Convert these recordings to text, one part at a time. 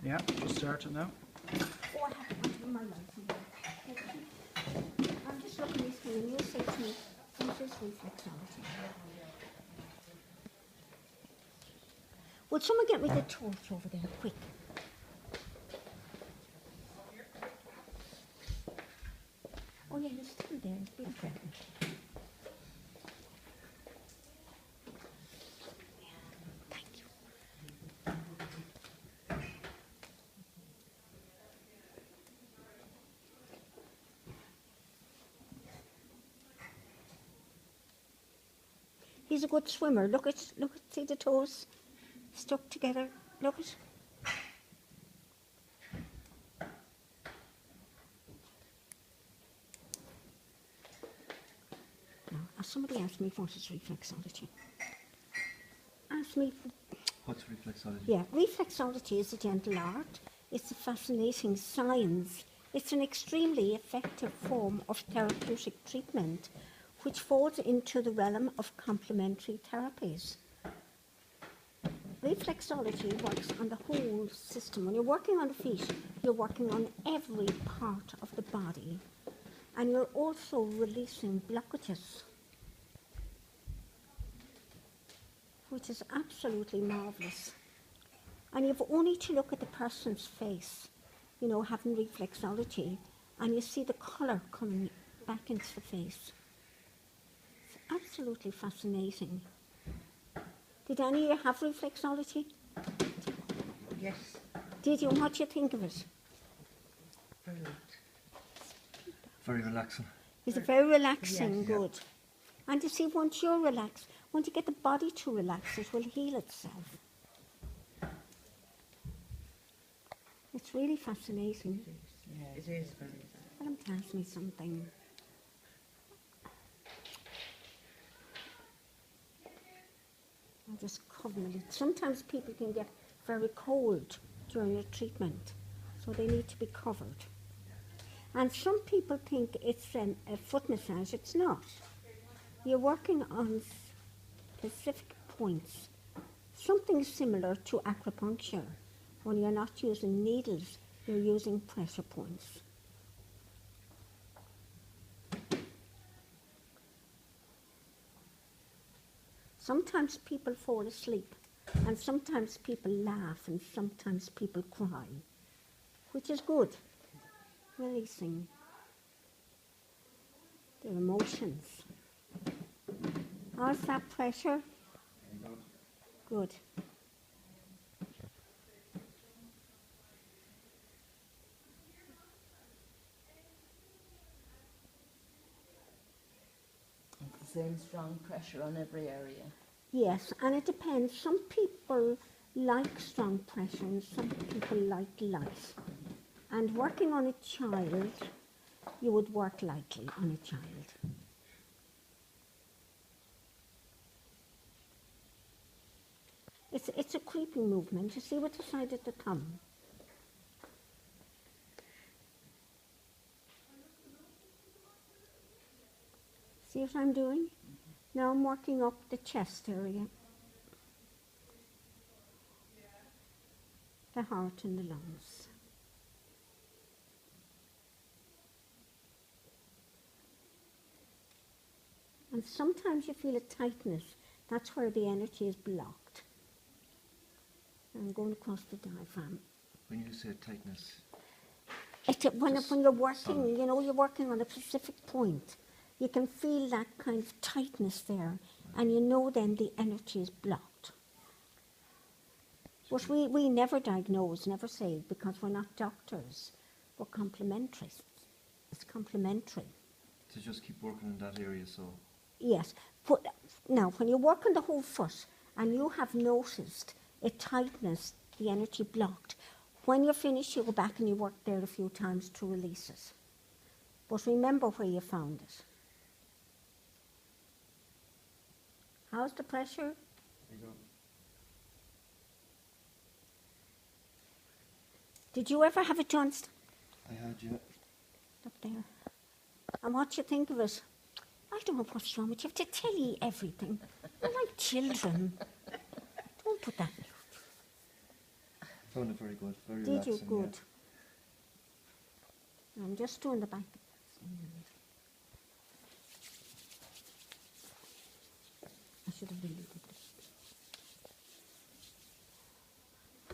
Yeah, just start it now. Oh, I have to put my lights on. I'm just looking at this thing and you say to me, what is reflexology? Would someone get me the torch over there, quick? Oh yeah, it's still there, it's been present. Thank you. He's a good swimmer. Look at, see the toes stuck together. Look at. Now, somebody asked me what is reflexology. Asked me. What's reflexology? Yeah, reflexology is a gentle art. It's a fascinating science. It's an extremely effective form of therapeutic treatment which falls into the realm of complementary therapies. Reflexology works on the whole system. When you're working on the feet, you're working on every part of the body, and you're also releasing blockages, which is absolutely marvelous. And you've only to look at the person's face, you know, having reflexology, and you see the colour coming back into the face. It's absolutely fascinating. Did any of you have reflexology? Yes. Did you? What do you think of it? Brilliant. Very relaxing. Is it very relaxing? Yes. Good. And you see, once you're relaxed, once you get the body to relax, it will heal itself. It's really fascinating. Yeah, it is very nice. Let him ask me something. I'll just cover it. Sometimes people can get very cold during a treatment, so they need to be covered. And some people think it's a foot massage. It's not. You're working on specific points, something similar to acupuncture. When you're not using needles, you're using pressure points. Sometimes people fall asleep, and sometimes people laugh, and sometimes people cry, which is good, releasing their emotions. How's that pressure? Good. It's the same strong pressure on every area. Yes, and it depends. Some people like strong pressure and some people like light. And working on a child, you would work lightly on a child. It's a creeping movement. You see with the side of the thumb. See what I'm doing? Now I'm working up the chest area, the heart and the lungs. And sometimes you feel a tightness. That's where the energy is blocked. And I'm going across the diaphragm. When you say tightness, When you're working, you know, you're working on a specific point, you can feel that kind of tightness there, and you know then the energy is blocked. But we never diagnose, never say, because we're not doctors. We're complementary. It's complementary. to just keep working in that area, so Yes. But now, when you work on the whole foot and you have noticed a tightness, the energy blocked, when you're finished, you go back and you work there a few times to release it. But remember where you found it. How's the pressure? there you go. Did you ever have a Johnston? I had you. Up there. And what do you think of it? I don't know what's wrong with you. I have to tell you everything. You're like children. Don't put that. Found it very good, very Did relaxing. you? Good. I'm just doing the back. I should have really did this.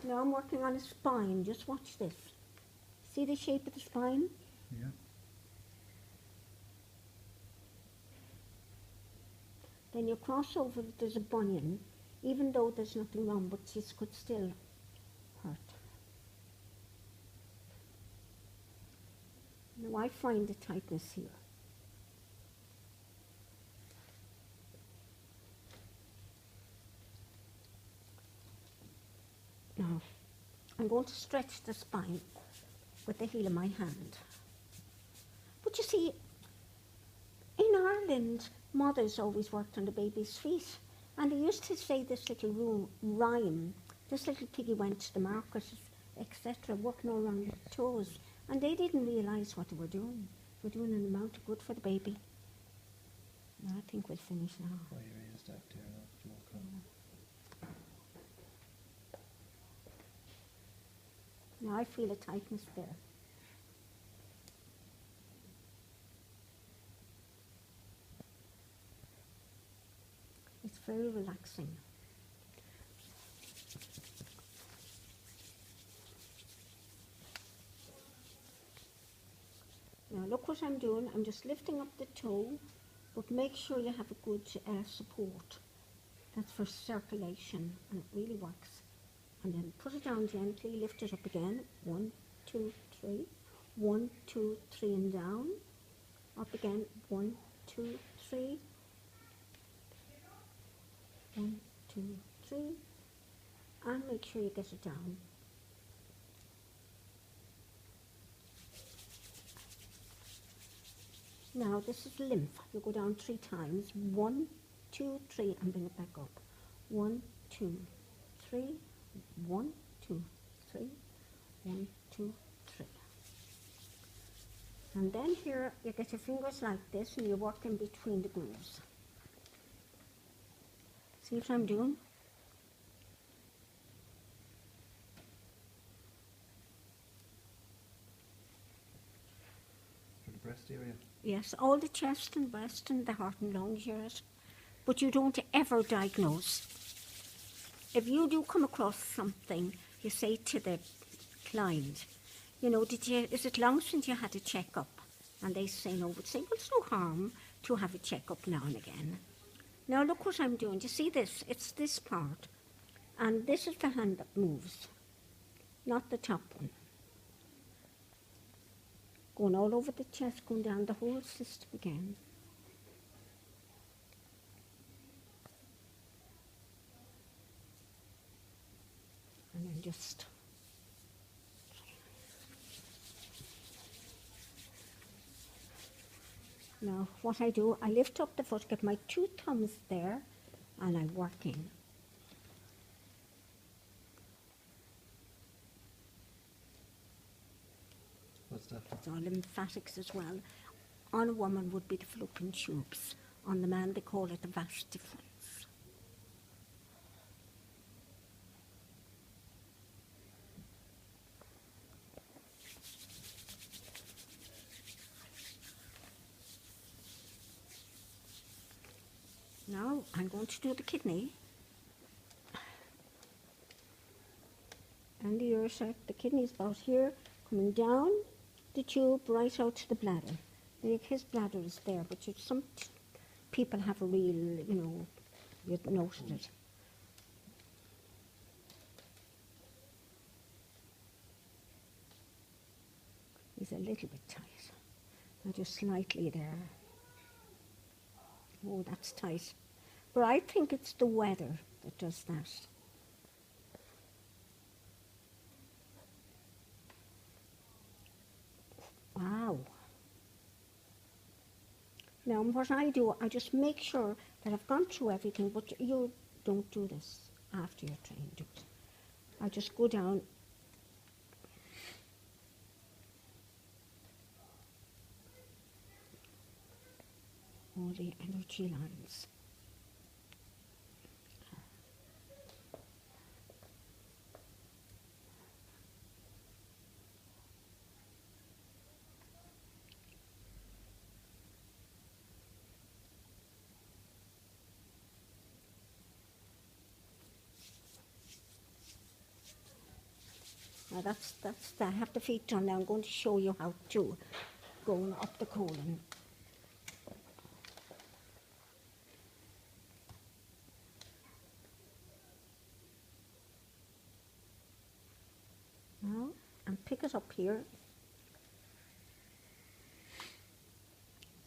Now I'm working on a spine. Just watch this. See the shape of the spine? Yeah. Then you cross over, there's a bunion, even though there's nothing wrong, but this could still hurt. Now I find the tightness here. Now, I'm going to stretch the spine with the heel of my hand. But you see, in Ireland, mothers always worked on the baby's feet. And they used to say this little rhyme, this little piggy went to the market, etc., working all around the toes. And they didn't realise what they were doing. They were doing an amount of good for the baby. Now I think we'll finish now. Why you raised that there now, you walk on. Now I feel a tightness there. It's very relaxing. Now look what I'm doing. I'm just lifting up the toe, but make sure you have a good support. That's for circulation, and it really works. And then put it down gently, lift it up again. 1, 2, 3. 1, 2, 3 and down. Up again. 1, 2, 3. 1, 2, 3. And make sure you get it down. Now this is lymph. You go down 3 times. 1, 2, 3 and bring it back up. 1, 2, 3. 1, 2, 3. 1, 2, 3. And then here you get your fingers like this and you work in between the grooves. See what I'm doing? For the breast area? Yes, all the chest and breast and the heart and lungs, yes. But you don't ever diagnose. If you do come across something, you say to the client, you know, is it long since you had a checkup? And they say no, but say, well, it's no harm to have a checkup now and again. Now look what I'm doing. Do you see this? It's this part. And this is the hand that moves, not the top one. Going all over the chest, going down the whole system again. And then just now what I do, I lift up the foot, get my 2 thumbs there, and I'm working. What's that for? It's all lymphatics as well. On a woman would be the fallopian tubes. On the man they call it the vas deferens. Now I'm going to do the kidney. And the urethra, the kidney is about here, coming down the tube right out to the bladder. Like his bladder is there, but some people have a real, you know, you'd noted it. He's a little bit tight. Now just slightly there. Oh, that's tight. But I think it's the weather that does that. Wow. Now what I do, I just make sure that I've gone through everything, but you don't do this after you're trained. Do it. I just go down. All the energy lines. Now that's that. I have the feet done now. I'm going to show you how to go up the colon. Now, and pick it up here.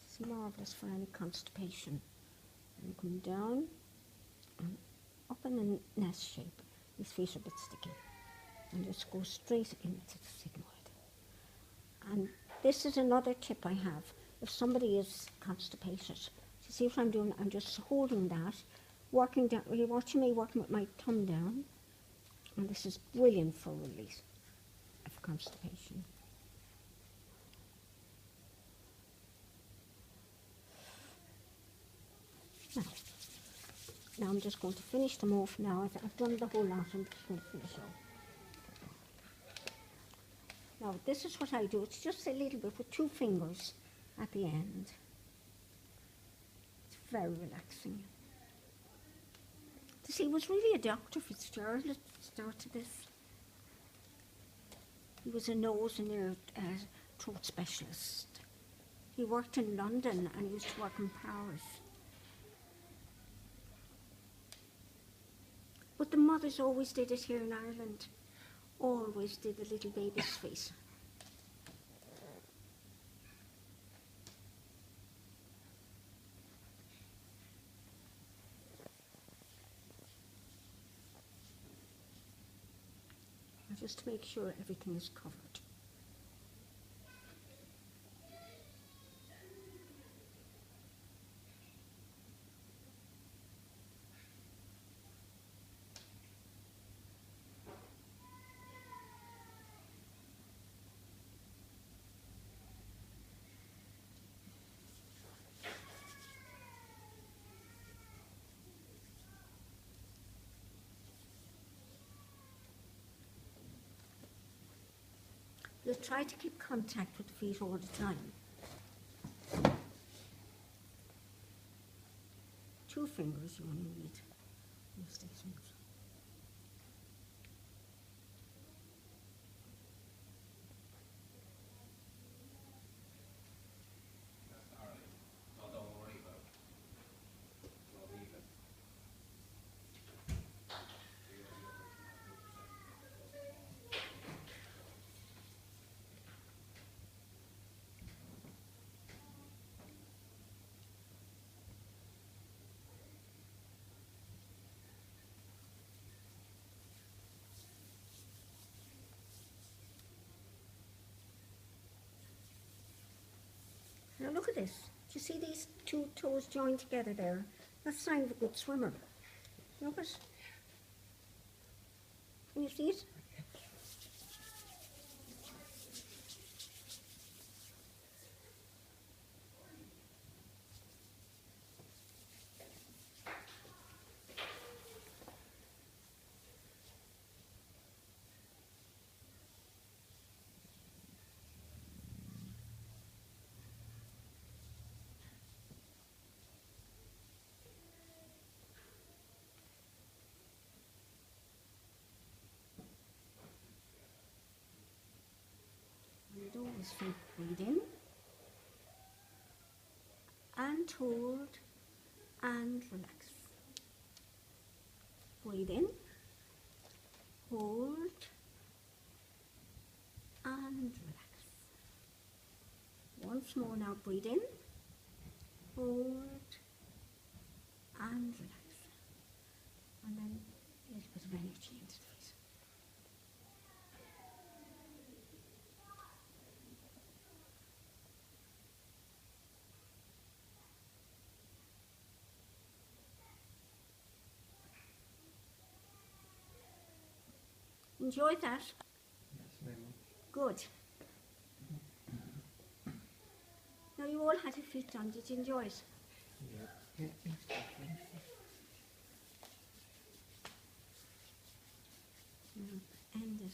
It's marvellous for any constipation. And come down and up in a nest shape. These feet are a bit sticky. And just go straight into the sigmoid. And this is another tip I have. If somebody is constipated, you see what I'm doing? I'm just holding that, working down. You're watching me working with my thumb down. And this is brilliant for release of constipation. Now I'm just going to finish them off now. I've done the whole lot. I'm just going to finish off. Now this is what I do. It's just a little bit with 2 fingers at the end. It's very relaxing. You see, it was really a Dr. Fitzgerald that started this. He was a nose and ear throat specialist. He worked in London and he used to work in Paris. But the mothers always did it here in Ireland. Always did the little baby's face. Just to make sure everything is covered. You'll try to keep contact with the feet all the time. 2 fingers you only need. Use these ones. Now look at this. Do you see these 2 toes joined together there? That's a sign of a good swimmer. Look at it. Can you see it? And always feel breathe in and hold and relax. Breathe in, hold and relax. Once more now, breathe in, hold and relax. And then a little bit of energy into the face. Enjoy that. Yes, very much. Good. Now you all had your feet done. Did you enjoy it? Yeah. Now end it.